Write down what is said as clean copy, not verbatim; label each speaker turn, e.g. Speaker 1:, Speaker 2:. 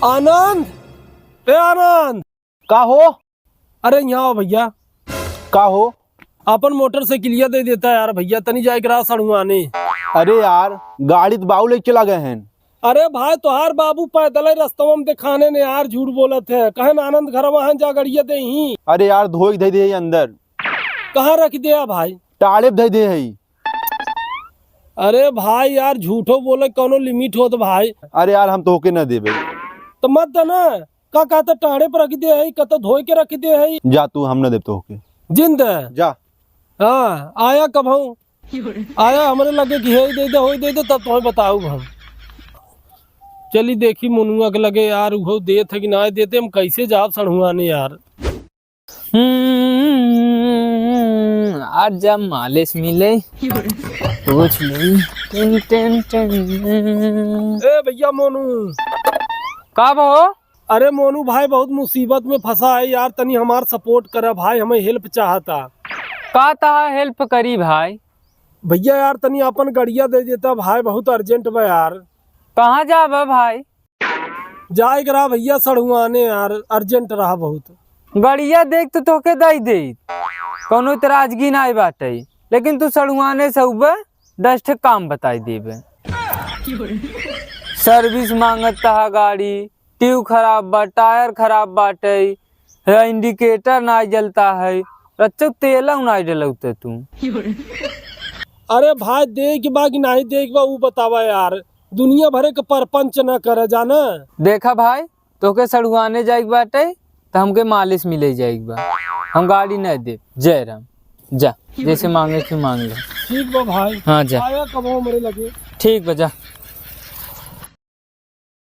Speaker 1: आनंद, ए आनंद,
Speaker 2: का हो?
Speaker 1: अरे यहाँ आओ भैया।
Speaker 2: का हो?
Speaker 1: अपन मोटरसाइकिलिया दे देता यार भैया, तनी जाए करा सड़ुआने।
Speaker 2: अरे यार गाड़ी तो बाबू लेके चला गए हैं।
Speaker 1: अरे भाई तोहार बाबू पैदल रास्तवा में दिखाने ने यार झूठ बोलत है। कहन आनंद घर वहां जा गड़िया दे ही।
Speaker 2: अरे यार धोई दे दे अंदर।
Speaker 1: कहाँ रख दिया भाई?
Speaker 2: टाड़े दे दे है।
Speaker 1: अरे भाई यार झूठो बोले कोनो लिमिट हो तो भाई।
Speaker 2: अरे यार हम तो होके न देबे।
Speaker 1: तो मत देना। का कहता टाड़े पर रख दे है, कहता धोए के रख दे है।
Speaker 2: जा तू, हम न देब तो होके।
Speaker 1: जिंद
Speaker 2: जा।
Speaker 1: हाँ आया कब हूँ? आया हमारे लगे कि हे दे दे हो दे दे, तब तुम्हें बताऊ हम। चली देखी मुनुआ के लगे यार वो देत है कि ना देते, हम कैसे जाब सड़ुआने यार।
Speaker 3: आज जब मालिश मिले कुछ नहीं।
Speaker 1: ए भैया मोनू।
Speaker 3: कब हो?
Speaker 1: अरे मोनू भाई बहुत मुसीबत में फंसा है यार, तनी हमार सपोर्ट करा भाई, हमें हेल्प चाहता।
Speaker 3: का तहा हेल्प करी भाई?
Speaker 1: भैया यार तनी अपन गड़िया दे देता भाई, बहुत अर्जेंट बा यार।
Speaker 3: कहाँ जाबा भाई?
Speaker 1: जाए करा भैया सड़ुआने यार, अर्जेंट रहा बहुत।
Speaker 3: गड़िया देख तो तोके दई दे, कोनो इतराजगी ना बाटे, लेकिन तू सड़ुआने से उबे 10 ठे काम बताई देबे। सर्विस मांगत है गाड़ी, ट्यूब खराब बा, टायर खराब बाटे, इंडिकेटर ना जलता है, रच्चक तेल ना डलौते तू।
Speaker 1: अरे भाई देख बा कि नहीं देख बा वो बतावा यार, दुनिया भरे के परपंच न करे जाना।
Speaker 3: देखा भाई तोके सड़ुआने जाएक बाटे तो हमके मालिश मिले जाएक बा, हम गाड़ी न दे। जय राम, जा जैसे मांगे कि मांग ले।
Speaker 1: ठीक बा भाई।
Speaker 3: हाँ जा।
Speaker 1: आया कब हो मेरे लगे।
Speaker 3: ठीक बा जा।